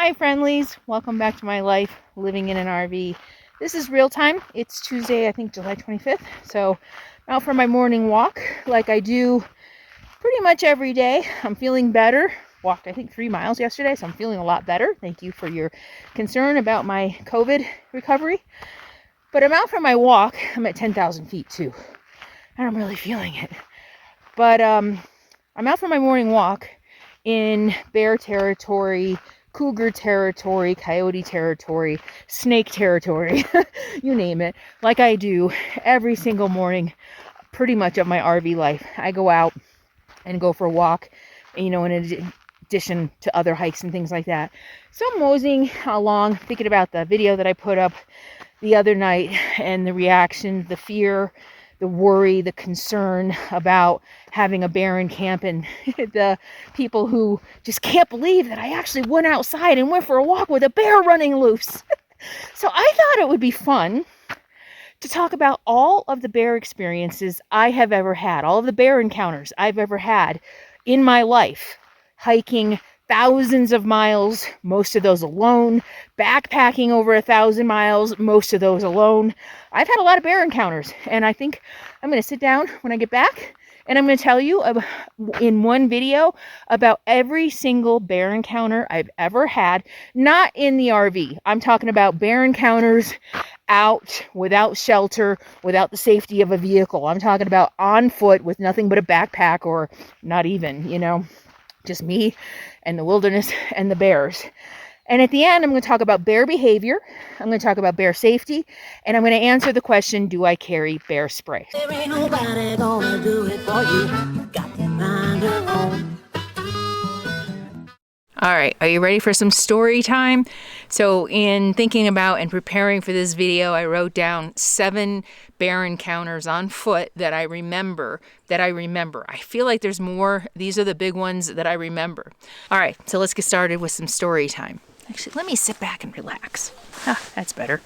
Hi friendlies, welcome back to my life living in an RV. This is real time. It's Tuesday, I think July 25th. So I'm out for my morning walk like I do pretty much every day. I'm feeling better. Walked I think 3 miles yesterday, so I'm feeling a lot better. Thank you for your concern about my COVID recovery. But I'm out for my walk. I'm at 10,000 feet too, and I'm really feeling it. But I'm out for my morning walk in bear territory, cougar territory, coyote territory, snake territory, you name it, like I do every single morning pretty much of my RV life. I go out and go for a walk, in addition to other hikes and things like that. So I'm moseying along, thinking about the video that I put up the other night and the reaction, the fear, the worry, the concern about having a bear in camp, and the people who just can't believe that I actually went outside and went for a walk with a bear running loose. So I thought it would be fun to talk about all of the bear experiences I have ever had, all of the bear encounters I've ever had in my life, hiking thousands of miles, most of those alone, backpacking over 1,000 miles, most of those alone. I've had a lot of bear encounters, and I think I'm going to sit down when I get back and I'm going to tell you in one video about every single bear encounter I've ever had, not in the RV. I'm talking about bear encounters out without shelter, without the safety of a vehicle. I'm talking about on foot with nothing but a backpack, or not even, just me and the wilderness and the bears. And at the end, I'm going to talk about bear behavior. I'm going to talk about bear safety. And I'm going to answer the question, do I carry bear spray? There ain't nobody gonna do it for you. Got to find your own. All right, are you ready for some story time? So in thinking about and preparing for this video, I wrote down 7 bear encounters on foot that I remember. I feel like there's more. These are the big ones that I remember. All right, so let's get started with some story time. Actually, let me sit back and relax. That's better.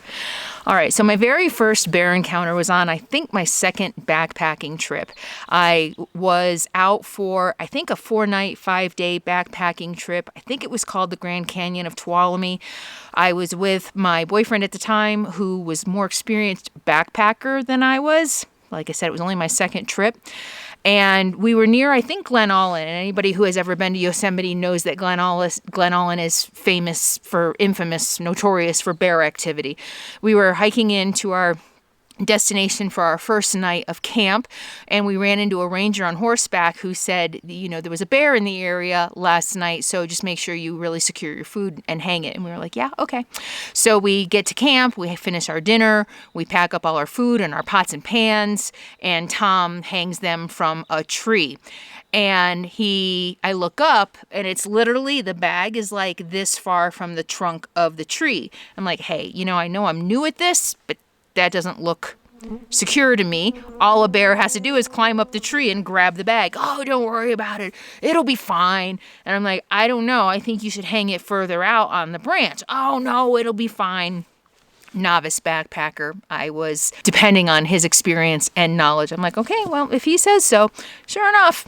All right, so my very first bear encounter was on, I think, my second backpacking trip. I was out for, I think, a 4-night, 5-day backpacking trip. I think it was called the Grand Canyon of Tuolumne. I was with my boyfriend at the time, who was more experienced backpacker than I was. Like I said, it was only my second trip. And we were near, I think, Glen Aulin. And anybody who has ever been to Yosemite knows that Glen Aulin is notorious for bear activity. We were hiking into our destination for our first night of camp, and we ran into a ranger on horseback who said, there was a bear in the area last night, so just make sure you really secure your food and hang it. And we were like, yeah, okay. So we get to camp, we finish our dinner, we pack up all our food and our pots and pans, and Tom hangs them from a tree. And I look up, and it's literally, the bag is like this far from the trunk of the tree. I'm like, hey, I know I'm new at this, but that doesn't look secure to me. All a bear has to do is climb up the tree and grab the bag. Oh, don't worry about it. It'll be fine. And I'm like, I don't know. I think you should hang it further out on the branch. Oh, no, it'll be fine. Novice backpacker. I was depending on his experience and knowledge. I'm like, okay, well, if he says so, sure enough.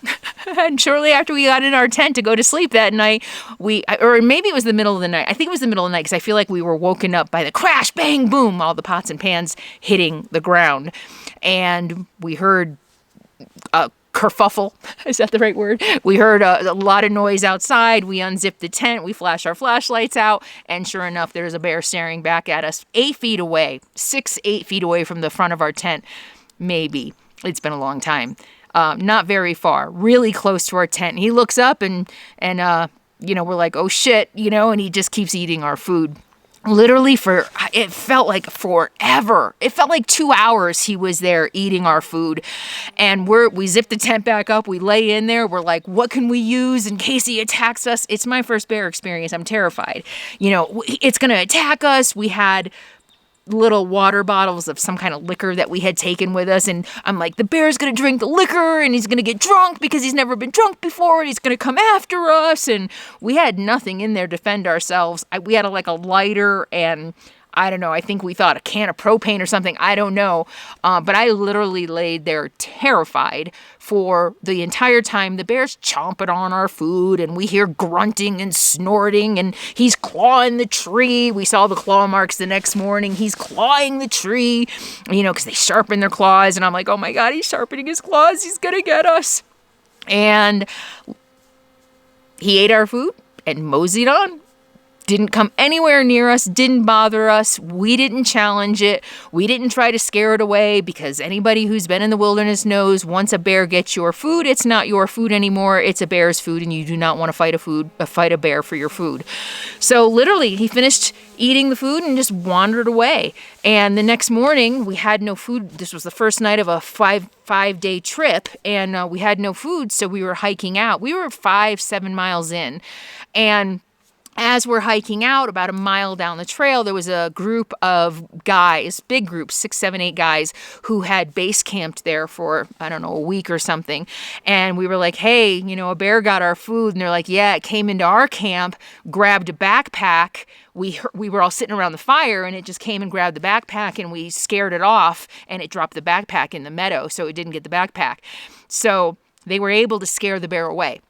And shortly after we got in our tent to go to sleep that night, or maybe it was the middle of the night. I think it was the middle of the night, because I feel like we were woken up by the crash, bang, boom, all the pots and pans hitting the ground. And we heard a kerfuffle. Is that the right word? We heard a lot of noise outside. We unzipped the tent. We flashed our flashlights out. And sure enough, there's a bear staring back at us 8 feet away, 8 feet away from the front of our tent. Maybe. It's been a long time. Not very far. Really close to our tent. And he looks up and we're like, oh shit, and he just keeps eating our food. Literally it felt like forever. It felt like 2 hours he was there eating our food. And we zip the tent back up. We lay in there. We're like, what can we use in case he attacks us? It's my first bear experience. I'm terrified. It's going to attack us. We had little water bottles of some kind of liquor that we had taken with us, and I'm like, the bear's gonna drink the liquor and he's gonna get drunk because he's never been drunk before, and he's gonna come after us. And we had nothing in there to defend ourselves. We had a lighter and I don't know. I think we thought a can of propane or something. I don't know. But I literally laid there terrified for the entire time. The bear's chomping on our food, and we hear grunting and snorting, and he's clawing the tree. We saw the claw marks the next morning. He's clawing the tree, you know, because they sharpen their claws. And I'm like, oh my God, he's sharpening his claws. He's going to get us. And he ate our food and moseyed on. Didn't come anywhere near us, didn't bother us. We didn't challenge it. We didn't try to scare it away, because anybody who's been in the wilderness knows once a bear gets your food, it's not your food anymore. It's a bear's food, and you do not want to fight a bear for your food. So literally, he finished eating the food and just wandered away. And the next morning, we had no food. This was the first night of a five-day trip, and we had no food, so we were hiking out. We were 7 miles in, and as we're hiking out about a mile down the trail, there was a group of guys, big group, 6, 7, 8 guys, who had base camped there for, I don't know, a week or something. And we were like, hey, you know, a bear got our food. And they're like, yeah, it came into our camp, grabbed a backpack. We were all sitting around the fire, and it just came and grabbed the backpack, and we scared it off, and it dropped the backpack in the meadow, so it didn't get the backpack. So they were able to scare the bear away.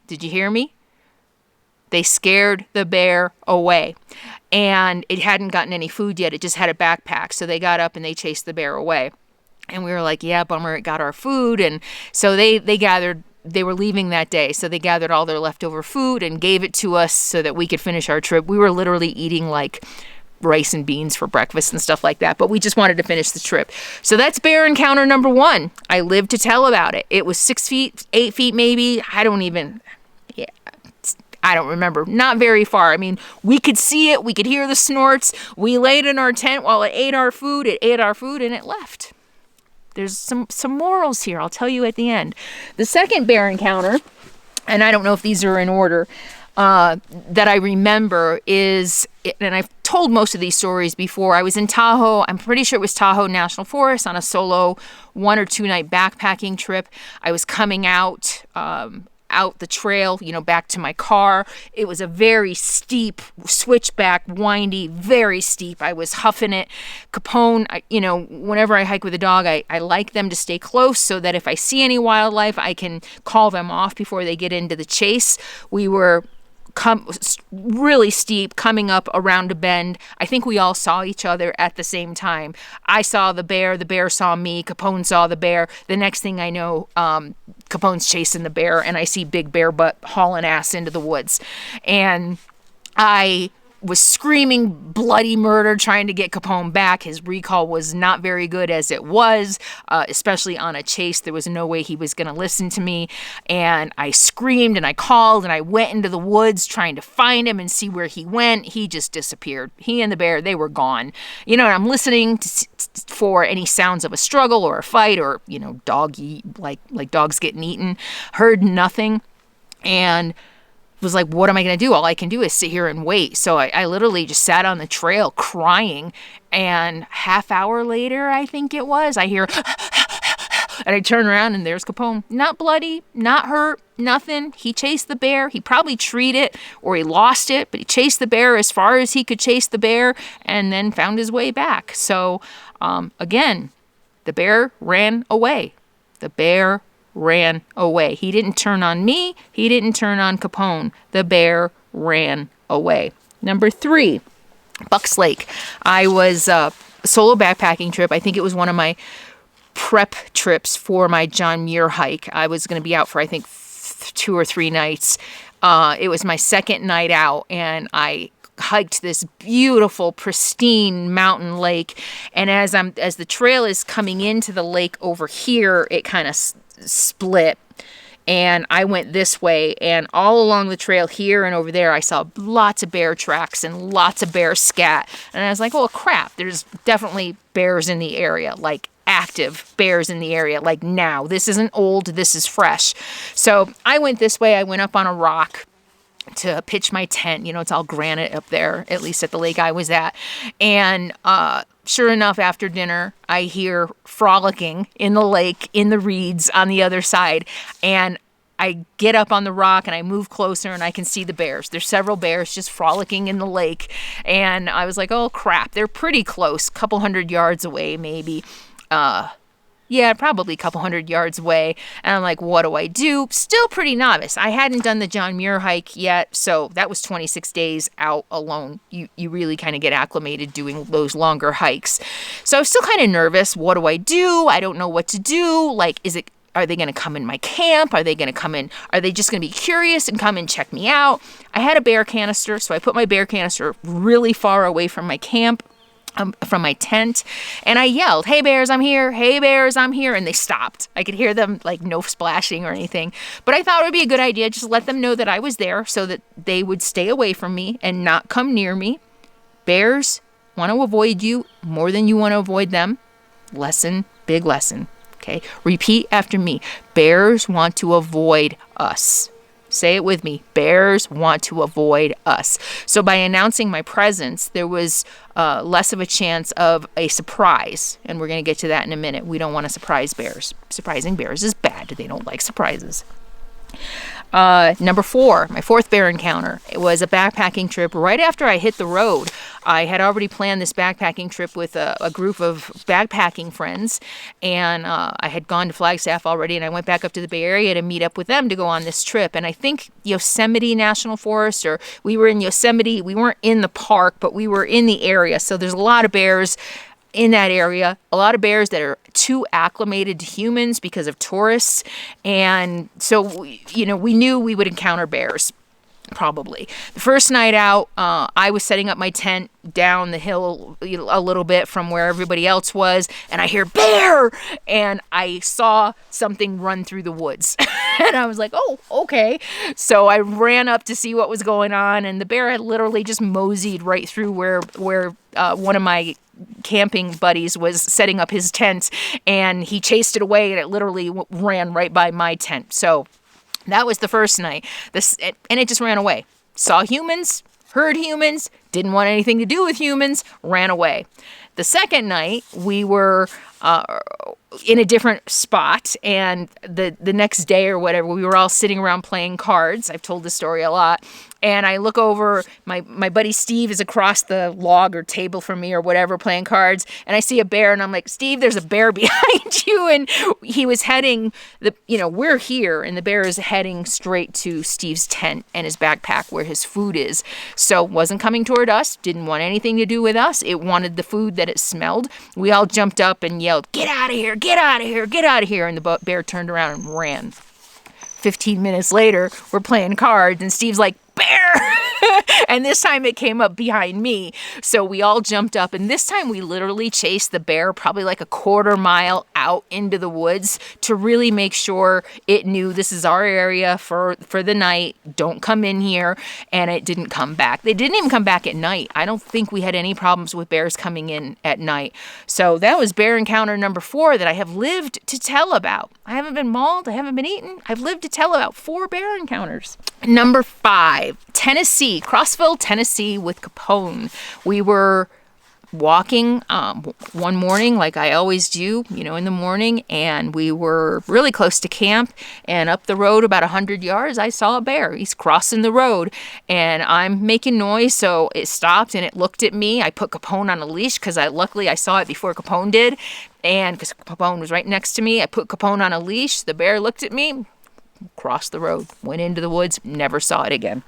Did you hear me? They scared the bear away, and it hadn't gotten any food yet. It just had a backpack. So they got up and they chased the bear away. And we were like, yeah, bummer, it got our food. And so they gathered, they were leaving that day. So they gathered all their leftover food and gave it to us so that we could finish our trip. We were literally eating like rice and beans for breakfast and stuff like that, but we just wanted to finish the trip. So that's bear encounter number 1. I lived to tell about it. It was 6 feet, 8 feet maybe. I don't remember. Not very far. I mean, we could see it. We could hear the snorts. We laid in our tent while it ate our food. It ate our food and it left. There's some morals here. I'll tell you at the end. The second bear encounter, and I don't know if these are in order, that I remember is, and I've told most of these stories before, I was in Tahoe. I'm pretty sure it was Tahoe National Forest on a solo 1 or 2 night backpacking trip. I was coming out the trail, you know, back to my car. It was a very steep switchback, windy, very steep. I was huffing it. Capone, you know, whenever I hike with a dog, I like them to stay close so that if I see any wildlife, I can call them off before they get into the chase. We were really steep, coming up around a bend. I think we all saw each other at the same time. I saw the bear saw me, Capone saw the bear. The next thing I know, Capone's chasing the bear, and I see Big Bear Butt hauling ass into the woods. And I was screaming bloody murder, trying to get Capone back. His recall was not very good as it was, especially on a chase. There was no way he was going to listen to me. And I screamed and I called and I went into the woods trying to find him and see where he went. He just disappeared. He and the bear, they were gone. You know, and I'm listening for any sounds of a struggle or a fight or, you know, like dogs getting eaten. Heard nothing. And was like, what am I going to do? All I can do is sit here and wait. So I literally just sat on the trail crying. And half hour later, I think it was, I hear, and I turn around and there's Capone. Not bloody, not hurt, nothing. He chased the bear. He probably treed it or he lost it, but he chased the bear as far as he could chase the bear and then found his way back. So again, the bear ran away. The bear ran away. He didn't turn on me. He didn't turn on Capone. The bear ran away. Number 3, Bucks Lake. I was a solo backpacking trip. I think it was one of my prep trips for my John Muir hike. I was going to be out for, I think, 2 or 3 nights. It was my second night out, and I hiked this beautiful, pristine mountain lake. And as the trail is coming into the lake over here, it kind of split, and I went this way, and all along the trail here and over there I saw lots of bear tracks and lots of bear scat, and I was like, oh crap, there's definitely bears in the area, like active bears in the area, like now. This isn't old, this is fresh. So I went this way. I went up on a rock to pitch my tent. You know, it's all granite up there, at least at the lake I was at. And sure enough, after dinner, I hear frolicking in the lake, in the reeds on the other side. And I get up on the rock and I move closer and I can see the bears. There's several bears just frolicking in the lake. And I was like, oh crap, they're pretty close, couple hundred yards away maybe. Yeah, probably a couple hundred yards away. And I'm like, what do I do? Still pretty novice. I hadn't done the John Muir hike yet, so that was 26 days out alone. You really kind of get acclimated doing those longer hikes. So I was still kind of nervous. What do I do? I don't know what to do. Like, are they going to come in my camp? Are they going to come in? Are they just going to be curious and come and check me out? I had a bear canister, so I put my bear canister really far away from my camp. From my tent, and I yelled, hey bears, I'm here, hey bears, I'm here, and they stopped. I could hear them, like, no splashing or anything, but I thought it would be a good idea just let them know that I was there so that they would stay away from me and not come near me. Bears want to avoid you more than you want to avoid them. Lesson, big lesson, okay? Repeat after me. Bears want to avoid us. Say it with me. Bears want to avoid us. So by announcing my presence, there was less of a chance of a surprise. And we're going to get to that in a minute. We don't want to surprise bears. Surprising bears is bad. They don't like surprises. Number 4, my 4th bear encounter. It was a backpacking trip right after I hit the road. I had already planned this backpacking trip with a group of backpacking friends, and I had gone to Flagstaff already, and I went back up to the Bay Area to meet up with them to go on this trip. And I think Yosemite National Forest, or we were in Yosemite. We weren't in the park, but we were in the area. So there's a lot of bears in that area, a lot of bears that are too acclimated to humans because of tourists. And so, we knew we would encounter bears, probably. The first night out, I was setting up my tent down the hill a little bit from where everybody else was, and I hear bear, and I saw something run through the woods. And I was like, oh, okay. So I ran up to see what was going on, and the bear had literally just moseyed right through where one of my camping buddies was setting up his tent, and he chased it away, and it literally ran right by my tent. So that was the first night. And it just ran away. Saw humans, heard humans, didn't want anything to do with humans, ran away. The second night, we were in a different spot, and the next day or whatever, we were all sitting around playing cards. I've told this story a lot. And I look over, my buddy Steve is across the log or table from me or whatever playing cards, and I see a bear, and I'm like, Steve, there's a bear behind you. And he was heading, we're here, and the bear is heading straight to Steve's tent and his backpack where his food is. So wasn't coming toward us, didn't want anything to do with us. It wanted the food that it smelled. We all jumped up and yelled, get out of here, get out of here, get out of here. And the bear turned around and ran. 15 minutes later, we're playing cards, and Steve's like, bear! And this time it came up behind me. So we all jumped up, and this time we literally chased the bear probably like a quarter mile out into the woods to really make sure it knew this is our area for the night. Don't come in here. And it didn't come back. They didn't even come back at night. I don't think we had any problems with bears coming in at night. So that was bear encounter number 4 that I have lived to tell about. I haven't been mauled. I haven't been eaten. I've lived to tell about 4 bear encounters. Number 5, Tennessee, Crossville, Tennessee with Capone. We were walking one morning like I always do, in the morning, and we were really close to camp, and up the road about 100 yards, I saw a bear. He's crossing the road, and I'm making noise, so it stopped, and it looked at me. I put Capone on a leash because luckily I saw it before Capone did, and because Capone was right next to me, I put Capone on a leash. The bear looked at me, crossed the road, went into the woods, never saw it again.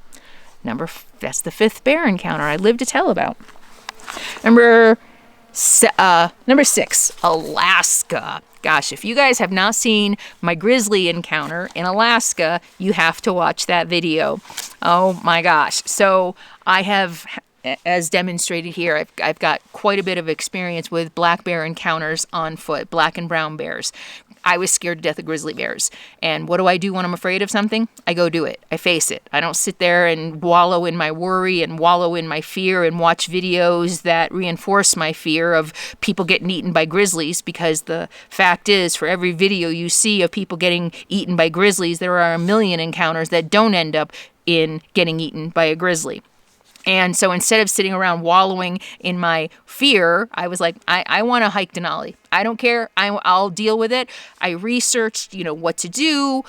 That's the 5th bear encounter I live to tell about. Number 6, Alaska. Gosh, if you guys have not seen my grizzly encounter in Alaska, you have to watch that video. Oh my gosh. So I have, as demonstrated here, I've got quite a bit of experience with black bear encounters on foot, black and brown bears. I was scared to death of grizzly bears. And what do I do when I'm afraid of something? I go do it. I face it. I don't sit there and wallow in my worry and wallow in my fear and watch videos that reinforce my fear of people getting eaten by grizzlies, because the fact is, for every video you see of people getting eaten by grizzlies, there are a million encounters that don't end up in getting eaten by a grizzly. And so instead of sitting around wallowing in my fear, I was like, I want to hike Denali. I don't care. I'll deal with it. I researched, what to do.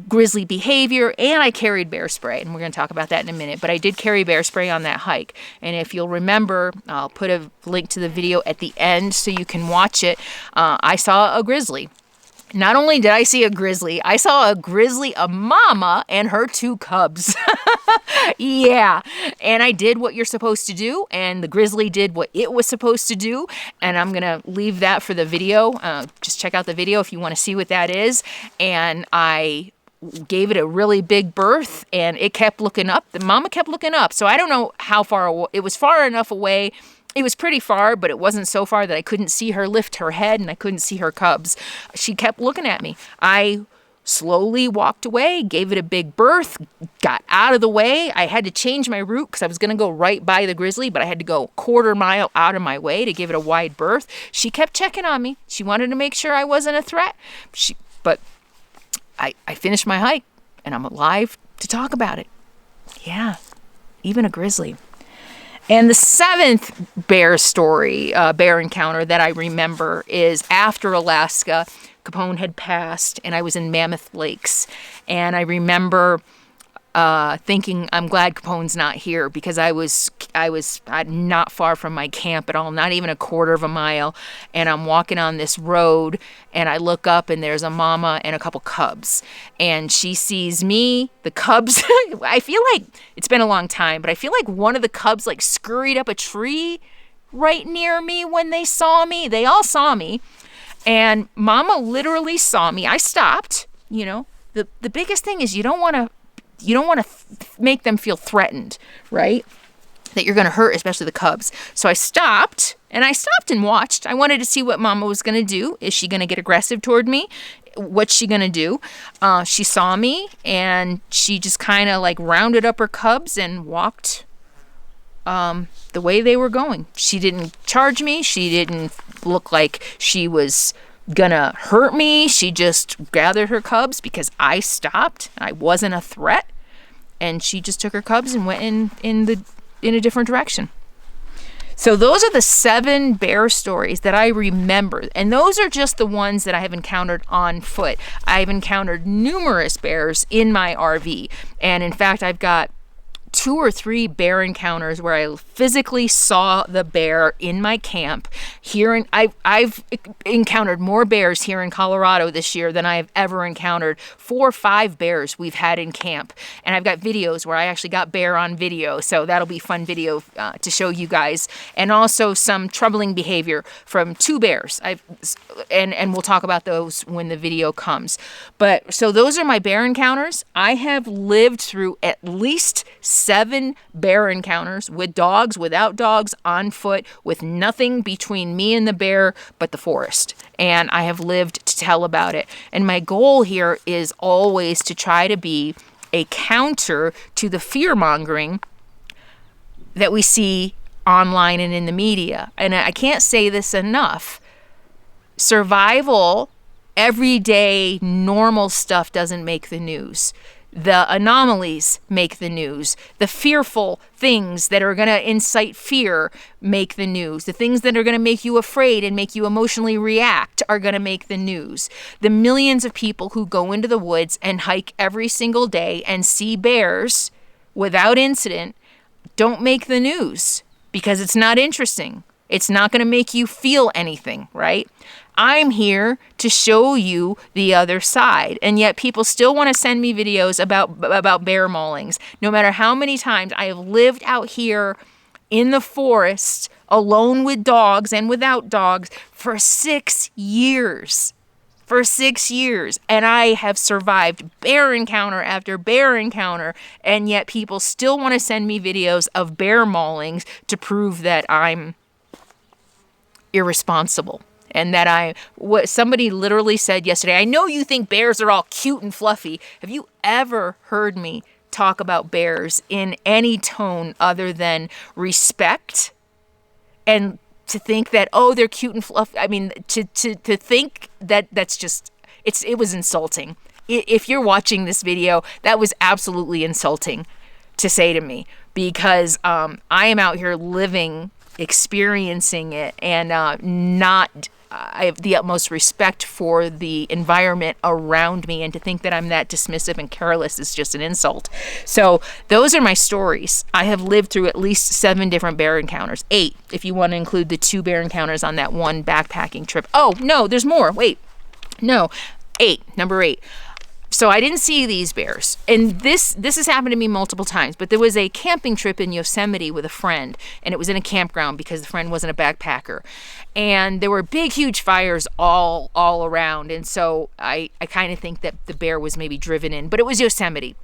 grizzly behavior, and I carried bear spray, and we're going to talk about that in a minute, but I did carry bear spray on that hike. And if you'll remember, I'll put a link to the video at the end so you can watch it. I saw a grizzly. Not only did I see a grizzly, I saw a mama and her 2 cubs. Yeah, and I did what you're supposed to do, and the grizzly did what it was supposed to do, and I'm gonna leave that for the video. Just check out the video if you want to see what that is. And I gave it a really big berth, and it kept looking up. The mama kept looking up, so I don't know how far it was. Far enough away. It was pretty far, but it wasn't so far that I couldn't see her lift her head and I couldn't see her cubs. She kept looking at me. I slowly walked away, gave it a big berth, got out of the way. I had to change my route because I was going to go right by the grizzly, but I had to go a quarter mile out of my way to give it a wide berth. She kept checking on me. She wanted to make sure I wasn't a threat. But I finished my hike, and I'm alive to talk about it. Yeah, even a grizzly. And the 7th bear story, bear encounter that I remember is after Alaska. Capone had passed, and I was in Mammoth Lakes. And I remember thinking, I'm glad Capone's not here, because I was not far from my camp at all, not even a quarter of a mile. And I'm walking on this road, and I look up, and there's a mama and a couple cubs. And she sees me, the cubs. I feel like it's been a long time, but I feel like one of the cubs like scurried up a tree right near me when they saw me. They all saw me. And mama literally saw me. I stopped. You know, the biggest thing is you don't want to make them feel threatened, right? That you're going to hurt, especially the cubs. So I stopped and watched. I wanted to see what mama was going to do. Is she going to get aggressive toward me? What's she going to do? She saw me, and she just kind of like rounded up her cubs and walked the way they were going. She didn't charge me. She didn't look like she was gonna hurt me. She just gathered her cubs because I stopped. I wasn't a threat. And she just took her cubs and went in a different direction. So those are the 7 bear stories that I remember. And those are just the ones that I have encountered on foot. I've encountered numerous bears in my RV. And in fact, I've got 2 or 3 bear encounters where I physically saw the bear in my camp. I've encountered more bears here in Colorado this year than I have ever encountered. 4 or 5 bears we've had in camp. And I've got videos where I actually got bear on video. So that'll be fun video to show you guys. And also some troubling behavior from 2 bears. And we'll talk about those when the video comes. But so those are my bear encounters. I have lived through at least 7 bear encounters with dogs, without dogs, on foot, with nothing between me and the bear but the forest. And I have lived to tell about it. And my goal here is always to try to be a counter to the fear-mongering that we see online and in the media. And I can't say this enough. Survival, everyday, normal stuff doesn't make the news. The anomalies make the news. The fearful things that are going to incite fear make the news. The things that are going to make you afraid and make you emotionally react are going to make the news. The millions of people who go into the woods and hike every single day and see bears without incident don't make the news because it's not interesting. It's not going to make you feel anything, right? I'm here to show you the other side. And yet people still want to send me videos about bear maulings. No matter how many times I have lived out here in the forest alone with dogs and without dogs for 6 years. For 6 years. And I have survived bear encounter after bear encounter. And yet people still want to send me videos of bear maulings to prove that I'm irresponsible. And that what somebody literally said yesterday, I know you think bears are all cute and fluffy. Have you ever heard me talk about bears in any tone other than respect? And to think that, oh, they're cute and fluffy. I mean, to think that that's just, it was insulting. If you're watching this video, that was absolutely insulting to say to me because I am out here living, experiencing it, and not I have the utmost respect for the environment around me, and to think that I'm that dismissive and careless is just an insult. So those are my stories. I have lived through at least 7 different bear encounters. 8, if you want to include the 2 bear encounters on that one backpacking trip. Oh, no, there's more. Wait. No. 8. Number 8. So I didn't see these bears. And this has happened to me multiple times. But there was a camping trip in Yosemite with a friend. And it was in a campground because the friend wasn't a backpacker. And there were big, huge fires all around. And so I kind of think that the bear was maybe driven in. But it was Yosemite.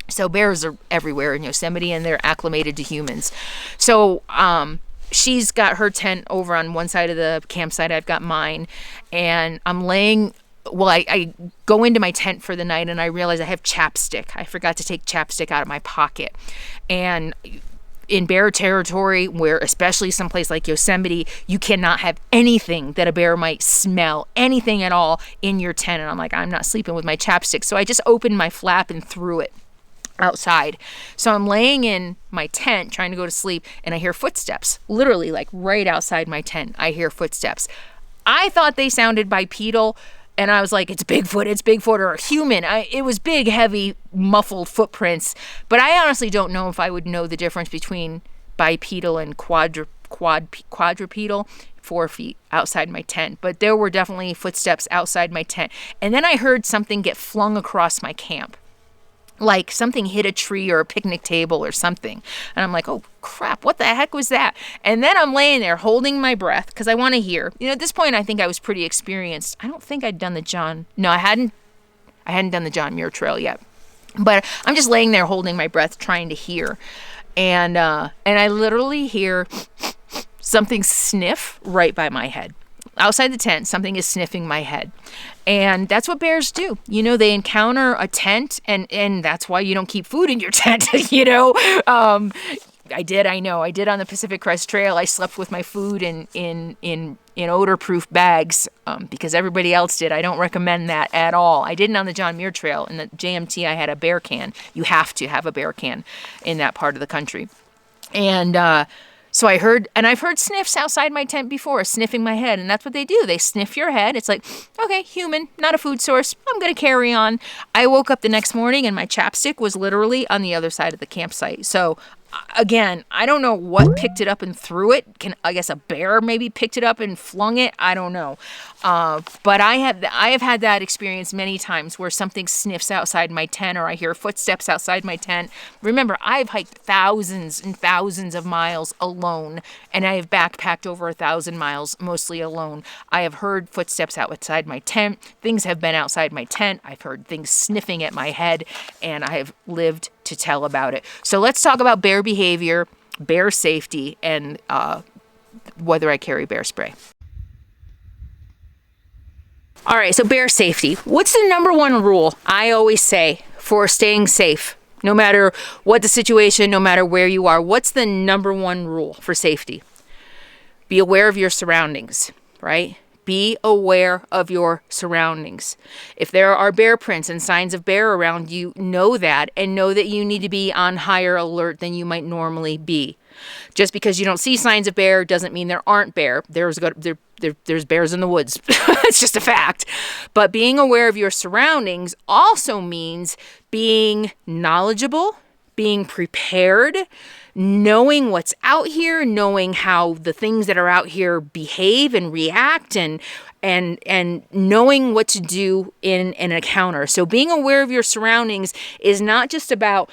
So bears are everywhere in Yosemite, and they're acclimated to humans. So she's got her tent over on one side of the campsite. I've got mine. And I'm laying... Well, I go into my tent for the night, and I realize I have chapstick. I forgot to take chapstick out of my pocket. And in bear territory, where especially someplace like Yosemite, you cannot have anything that a bear might smell, anything at all in your tent. And I'm like, I'm not sleeping with my chapstick. So I just opened my flap and threw it outside. So I'm laying in my tent trying to go to sleep, and I hear footsteps, literally like right outside my tent. I hear footsteps. I thought they sounded bipedal. And I was like, it's Bigfoot, or a human. It was big, heavy, muffled footprints. But I honestly don't know if I would know the difference between bipedal and quadrupedal, 4 feet outside my tent. But there were definitely footsteps outside my tent. And then I heard something get flung across my camp. Like something hit a tree or a picnic table or something. And I'm like, oh crap, what the heck was that? And then I'm laying there holding my breath because I want to hear. You know, at this point, I think I was pretty experienced. I don't think I'd done the John. No, I hadn't done the John Muir Trail yet. But I'm just laying there holding my breath, trying to hear. And I literally hear something sniff right by my head. Outside the tent, something is sniffing my head. And that's what bears do. You know, they encounter a tent, and that's why you don't keep food in your tent, you know. I did on the Pacific Crest Trail. I slept with my food in odor-proof bags because everybody else did. I don't recommend that at all. I didn't on the John Muir Trail. In the JMT, I had a bear can. You have to have a bear can in that part of the country. And so I've heard sniffs outside my tent before, sniffing my head, and that's what they do. They sniff your head. It's like, okay, human, not a food source. I'm going to carry on. I woke up the next morning, and my chapstick was literally on the other side of the campsite. So again, I don't know what picked it up and threw it. I guess a bear maybe picked it up and flung it. I don't know. But I have had that experience many times where something sniffs outside my tent, or I hear footsteps outside my tent. Remember, I've hiked thousands and thousands of miles alone, and I have backpacked over 1,000 miles, mostly alone. I have heard footsteps outside my tent. Things have been outside my tent. I've heard things sniffing at my head, and I have lived to tell about it. So let's talk about bear behavior, bear safety, and whether I carry bear spray. All right, so bear safety. What's the number one rule I always say for staying safe? No matter what the situation, no matter where you are, what's the number one rule for safety? Be aware of your surroundings, right? Be aware of your surroundings. If there are bear prints and signs of bear around you, know that, and know that you need to be on higher alert than you might normally be. Just because you don't see signs of bear doesn't mean there aren't bear. There's bears in the woods. It's just a fact. But being aware of your surroundings also means being knowledgeable, being prepared, knowing what's out here, knowing how the things that are out here behave and react, and knowing what to do in an encounter. So being aware of your surroundings is not just about,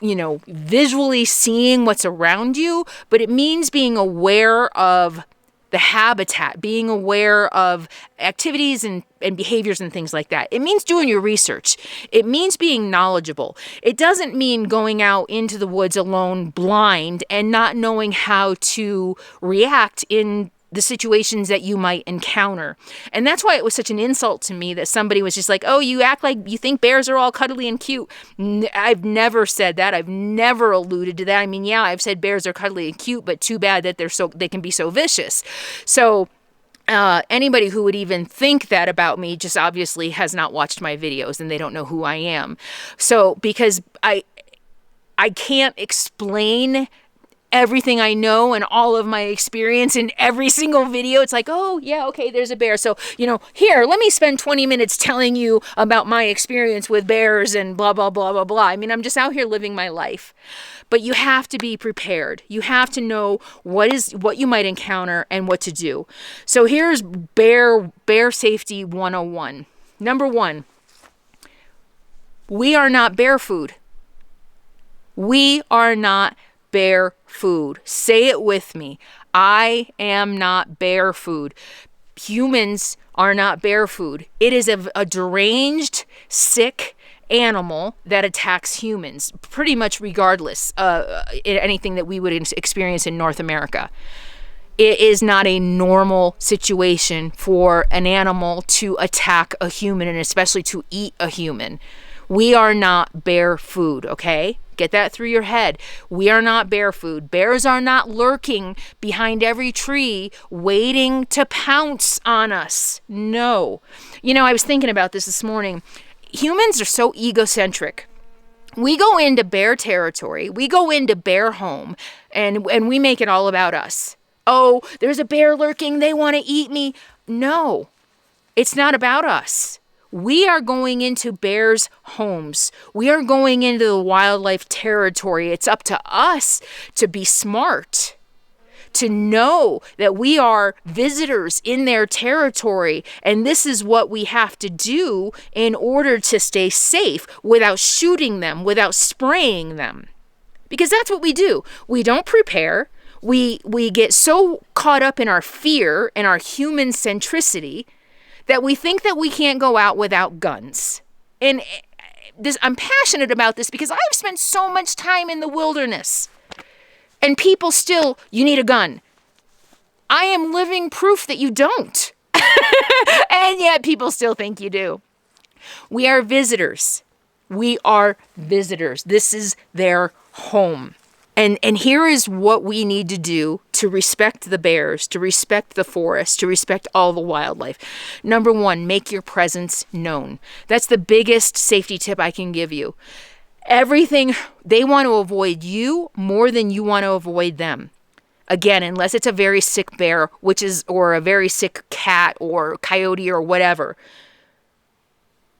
you know, visually seeing what's around you, but it means being aware of the habitat, being aware of activities and behaviors and things like that. It means doing your research. It means being knowledgeable. It doesn't mean going out into the woods alone, blind, and not knowing how to react in the situations that you might encounter. And that's why it was such an insult to me that somebody was just like, oh, you act like you think bears are all cuddly and cute. I've never said that. I've never alluded to that. I mean, yeah, I've said bears are cuddly and cute, but too bad that they can be so vicious. So anybody who would even think that about me just obviously has not watched my videos, and they don't know who I am. So because I can't explain everything I know and all of my experience in every single video. It's like, oh yeah, okay, there's a bear. So, here, let me spend 20 minutes telling you about my experience with bears and blah, blah, blah, blah, blah. I mean, I'm just out here living my life. But you have to be prepared. You have to know what you might encounter and what to do. So here's bear safety 101. Number 1, we are not bear food. We are not bear food. Say it with me. I am not bear food. Humans are not bear food. It is a deranged, sick animal that attacks humans, pretty much regardless anything that we would experience in North America. It is not a normal situation for an animal to attack a human, and especially to eat a human. We are not bear food, okay? Get that through your head. We are not bear food. Bears are not lurking behind every tree waiting to pounce on us. No. I was thinking about this morning. Humans are so egocentric. We go into bear territory. We go into bear home and we make it all about us. Oh, there's a bear lurking. They want to eat me. No, it's not about us. We are going into bears' homes. We are going into the wildlife territory. It's up to us to be smart, to know that we are visitors in their territory, and this is what we have to do in order to stay safe without shooting them, without spraying them. Because that's what we do. We don't prepare. We get so caught up in our fear and our human centricity that we think that we can't go out without guns. And I'm passionate about this because I've spent so much time in the wilderness. And people still, you need a gun. I am living proof that you don't. And yet people still think you do. We are visitors. We are visitors. This is their home. And here is what we need to do to respect the bears, to respect the forest, to respect all the wildlife. Number 1, make your presence known. That's the biggest safety tip I can give you. Everything, they want to avoid you more than you want to avoid them. Again, unless it's a very sick bear, or a very sick cat or coyote or whatever.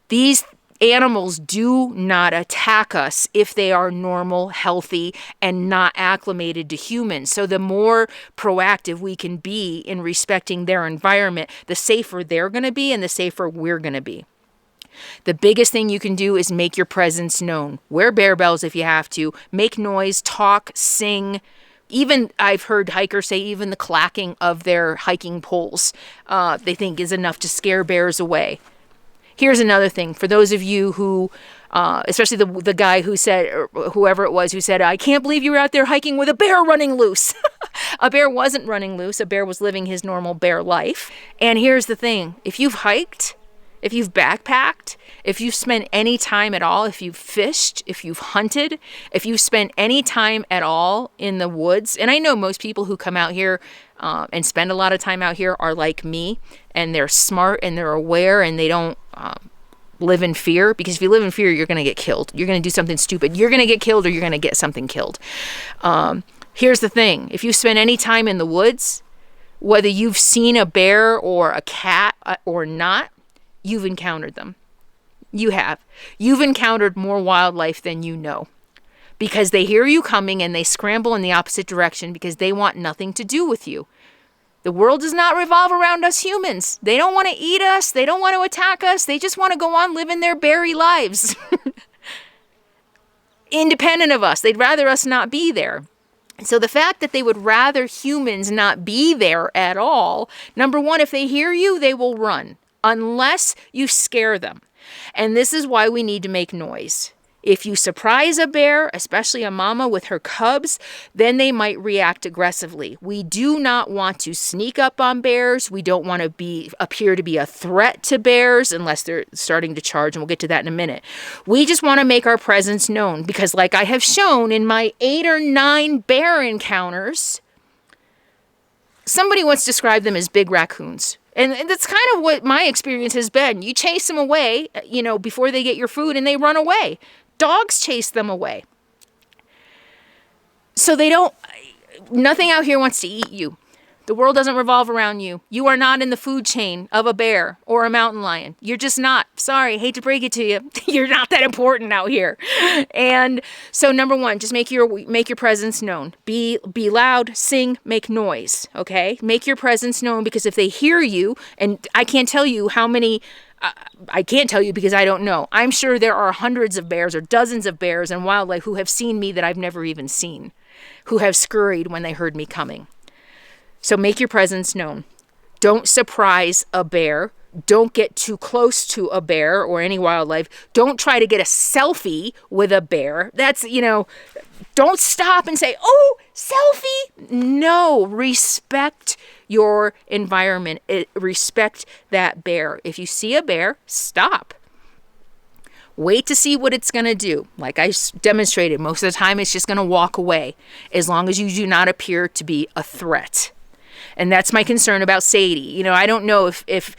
These animals do not attack us if they are normal, healthy, and not acclimated to humans. So the more proactive we can be in respecting their environment, the safer they're going to be and the safer we're going to be. The biggest thing you can do is make your presence known. Wear bear bells if you have to. Make noise, talk, sing. Even I've heard hikers say even the clacking of their hiking poles they think is enough to scare bears away. Here's another thing. For those of you who, especially the guy who said, or whoever it was who said, I can't believe you were out there hiking with a bear running loose. A bear wasn't running loose. A bear was living his normal bear life. And here's the thing. If you've hiked, if you've backpacked, if you've spent any time at all, if you've fished, if you've hunted, if you've spent any time at all in the woods, and I know most people who come out here and spend a lot of time out here are like me, and they're smart and they're aware and they don't live in fear, because if you live in fear, you're going to get killed. You're going to do something stupid. You're going to get killed or you're going to get something killed. Here's the thing. If you spend any time in the woods, whether you've seen a bear or a cat or not, you've encountered them. You have. You've encountered more wildlife than you know, because they hear you coming and they scramble in the opposite direction because they want nothing to do with you. The world does not revolve around us humans. They don't want to eat us. They don't want to attack us. They just want to go on living their berry lives. Independent of us. They'd rather us not be there. So the fact that they would rather humans not be there at all, number 1, if they hear you, they will run unless you scare them. And this is why we need to make noise. If you surprise a bear, especially a mama with her cubs, then they might react aggressively. We do not want to sneak up on bears. We don't want to appear to be a threat to bears unless they're starting to charge, and we'll get to that in a minute. We just want to make our presence known because, like I have shown in my 8 or 9 bear encounters, somebody once described them as big raccoons. And that's kind of what my experience has been. You chase them away, before they get your food, and they run away. Dogs chase them away. So they don't, Nothing out here wants to eat you. The world doesn't revolve around you. You are not in the food chain of a bear or a mountain lion. You're just not. Sorry, hate to break it to you. You're not that important out here. And so number one, just make your presence known. Be loud, sing, make noise, okay? Make your presence known, because if they hear you, and I can't tell you how many, I can't tell you because I don't know. I'm sure there are hundreds of bears or dozens of bears and wildlife who have seen me that I've never even seen, who have scurried when they heard me coming. So make your presence known. Don't surprise a bear. Don't get too close to a bear or any wildlife. Don't try to get a selfie with a bear. That's, don't stop and say, oh, selfie. No, respect your environment. Respect that bear. If you see a bear, stop. Wait to see what it's going to do. Like I demonstrated, most of the time it's just going to walk away, as long as you do not appear to be a threat. And that's my concern about Sadie. I don't know if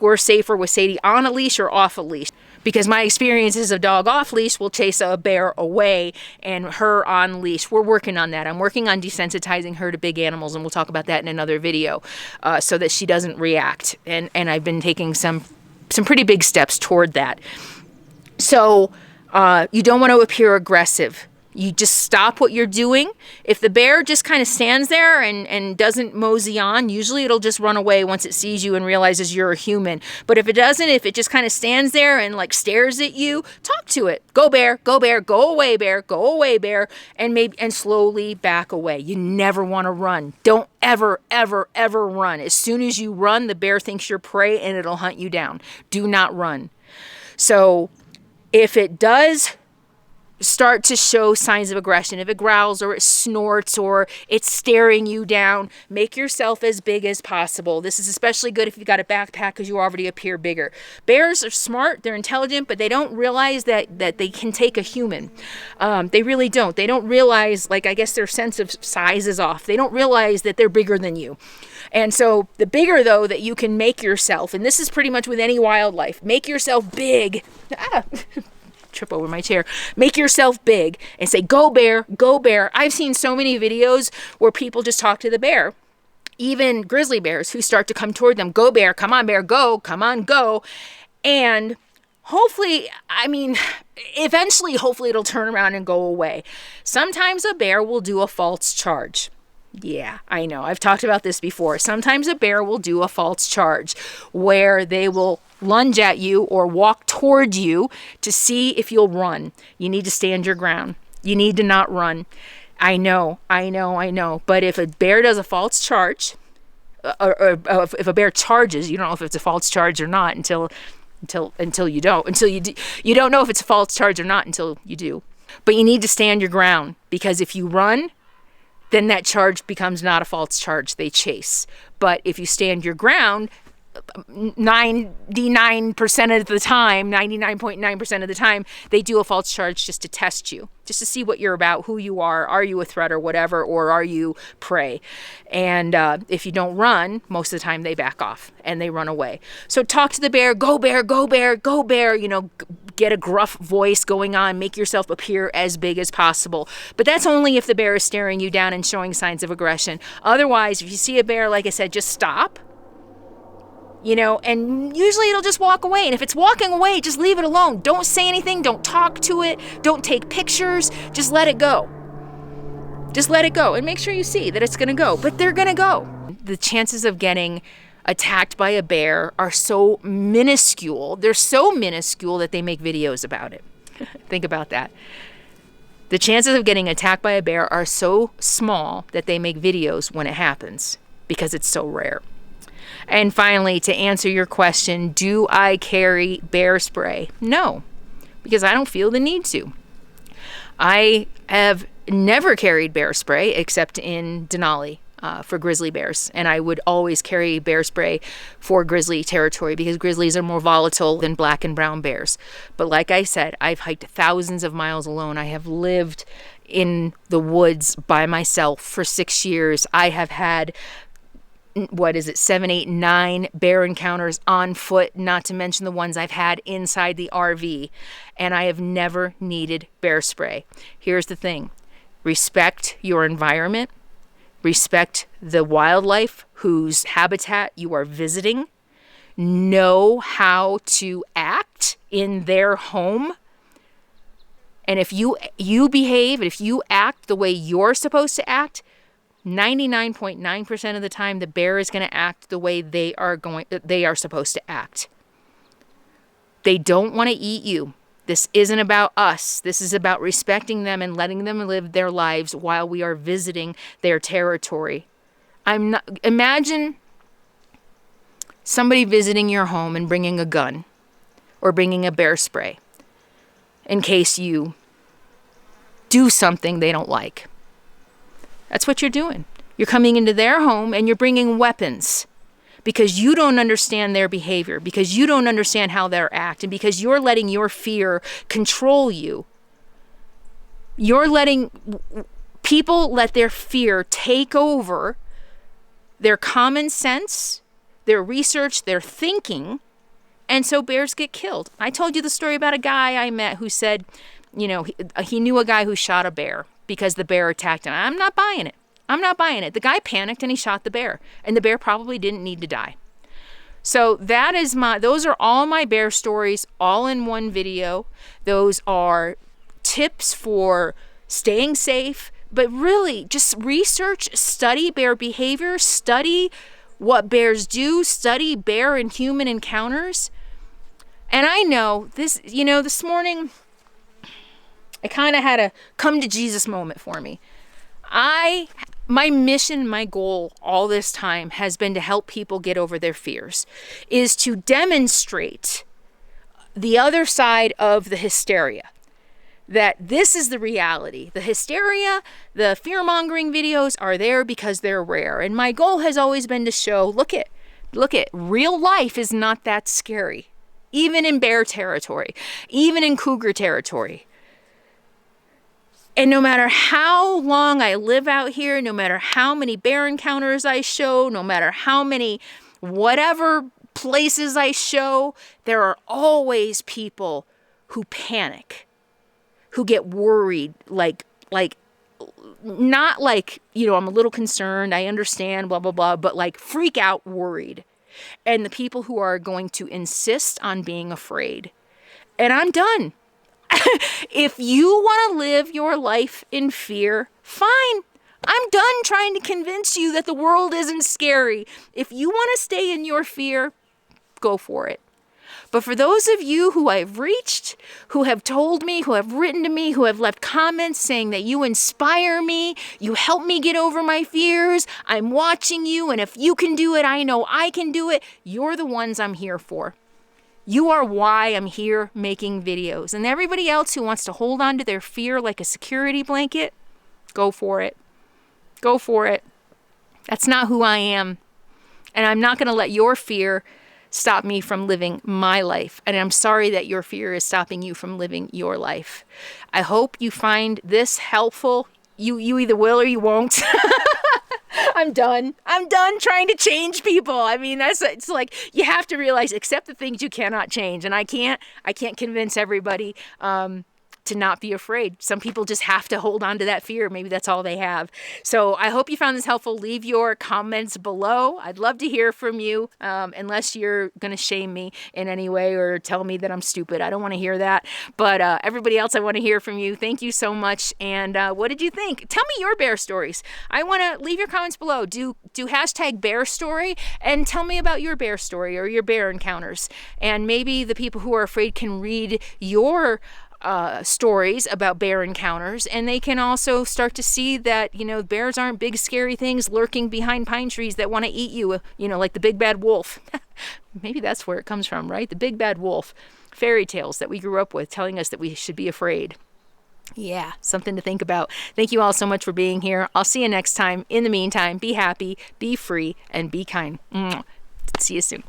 we're safer with Sadie on a leash or off a leash, because my experience is a dog off leash will chase a bear away, and her on leash, we're working on that. I'm working on desensitizing her to big animals, and we'll talk about that in another video, so that she doesn't react. And I've been taking some pretty big steps toward that. So you don't want to appear aggressive. You just stop what you're doing. If the bear just kind of stands there and doesn't mosey on, usually it'll just run away once it sees you and realizes you're a human. But if it doesn't, if it just kind of stands there and like stares at you, talk to it. Go bear, go away bear, and slowly back away. You never want to run. Don't ever run. As soon as you run, the bear thinks you're prey and it'll hunt you down. Do not run. So if it does start to show signs of aggression, if it growls or it snorts or it's staring you down, make yourself as big as possible. This is especially good if you've got a backpack, because you already appear bigger. Bears are smart, they're intelligent, but they don't realize that they can take a human. They really don't. They don't realize, I guess their sense of size is off. They don't realize that they're bigger than you. And so the bigger, though, that you can make yourself, and this is pretty much with any wildlife, make yourself big. Trip over my chair. Make yourself big and say, go bear, go bear. I've seen so many videos where people just talk to the bear, even grizzly bears who start to come toward them. Go bear, come on bear, go, come on, go. And hopefully, eventually, hopefully it'll turn around and go away. Sometimes a bear will do a false charge. Yeah, I know. I've talked about this before. Sometimes a bear will do a false charge where they will lunge at you or walk toward you to see if you'll run. You need to stand your ground. You need to not run. I know. But if a bear does a false charge, or if a bear charges, you don't know if it's a false charge or not until you don't. You don't know if it's a false charge or not until you do. But you need to stand your ground, because if you run, then that charge becomes not a false charge. They chase. But if you stand your ground, 99% of the time, 99.9% of the time, they do a false charge just to test you, just to see what you're about, who you are you a threat or whatever, or are you prey? And if you don't run, most of the time they back off and they run away. So talk to the bear, go bear, go bear, go bear, get a gruff voice going on, make yourself appear as big as possible. But that's only if the bear is staring you down and showing signs of aggression. Otherwise, if you see a bear, like I said, just stop. And usually it'll just walk away. And if it's walking away, just leave it alone. Don't say anything. Don't talk to it. Don't take pictures. Just let it go. Just let it go. And make sure you see that it's going to go. But they're going to go. The chances of getting attacked by a bear are so minuscule. They're so minuscule that they make videos about it. Think about that. The chances of getting attacked by a bear are so small that they make videos when it happens, because it's so rare. And finally, to answer your question, do I carry bear spray? No, because I don't feel the need to. I have never carried bear spray except in Denali for grizzly bears. And I would always carry bear spray for grizzly territory, because grizzlies are more volatile than black and brown bears. But like I said, I've hiked thousands of miles alone. I have lived in the woods by myself for 6 years. I have had 7, 8, 9 bear encounters on foot, not to mention the ones I've had inside the RV, and I have never needed bear spray. Here's the thing. Respect your environment. Respect the wildlife whose habitat you are visiting. Know how to act in their home. And if you behave, and if you act the way you're supposed to act, 99.9% of the time, the bear is going to act the way they are supposed to act. They don't want to eat you. This isn't about us. This is about respecting them and letting them live their lives while we are visiting their territory. Imagine somebody visiting your home and bringing a gun or bringing a bear spray in case you do something they don't like. That's what you're doing. You're coming into their home and you're bringing weapons because you don't understand their behavior, because you don't understand how they act, and because you're letting your fear control you. You're letting people let their fear take over their common sense, their research, their thinking, and so bears get killed. I told you the story about a guy I met who said, he knew a guy who shot a bear because the bear attacked him. I'm not buying it. I'm not buying it. The guy panicked and he shot the bear, and the bear probably didn't need to die. So those are all my bear stories, all in one video. Those are tips for staying safe, but really just research, study bear behavior, study what bears do, study bear and human encounters. And I know this, this morning, it kind of had a come to Jesus moment for me. My mission, my goal all this time has been to help people get over their fears, is to demonstrate the other side of the hysteria. That this is the reality. The hysteria, the fear-mongering videos are there because they're rare. And my goal has always been to show, look at, real life is not that scary. Even in bear territory, even in cougar territory. And no matter how long I live out here, no matter how many bear encounters I show, no matter how many whatever places I show, there are always people who panic, who get worried, not like, I'm a little concerned, I understand, blah, blah, blah, but like freak out worried. And the people who are going to insist on being afraid. And I'm done. If you want to live your life in fear, fine. I'm done trying to convince you that the world isn't scary. If you want to stay in your fear, go for it. But for those of you who I've reached, who have told me, who have written to me, who have left comments saying that you inspire me, you help me get over my fears, I'm watching you, and if you can do it, I know I can do it, you're the ones I'm here for. You are why I'm here making videos. And everybody else who wants to hold on to their fear like a security blanket, go for it. Go for it. That's not who I am. And I'm not going to let your fear stop me from living my life. And I'm sorry that your fear is stopping you from living your life. I hope you find this helpful. You either will or you won't. I'm done. I'm done trying to change people. I mean, it's like you have to realize, accept the things you cannot change. And I can't convince everybody to not be afraid. Some people just have to hold on to that fear. Maybe that's all they have. So I hope you found this helpful. Leave your comments below. I'd love to hear from you, unless you're going to shame me in any way or tell me that I'm stupid. I don't want to hear that. But everybody else, I want to hear from you. Thank you so much. And what did you think? Tell me your bear stories. I want to leave your comments below. Do hashtag bear story and tell me about your bear story or your bear encounters. And maybe the people who are afraid can read your stories about bear encounters, and they can also start to see that, bears aren't big scary things lurking behind pine trees that want to eat you, like the big bad wolf. Maybe that's where it comes from, right? The big bad wolf. Fairy tales that we grew up with telling us that we should be afraid. Yeah, something to think about. Thank you all so much for being here. I'll see you next time. In the meantime, be happy, be free, and be kind. See you soon.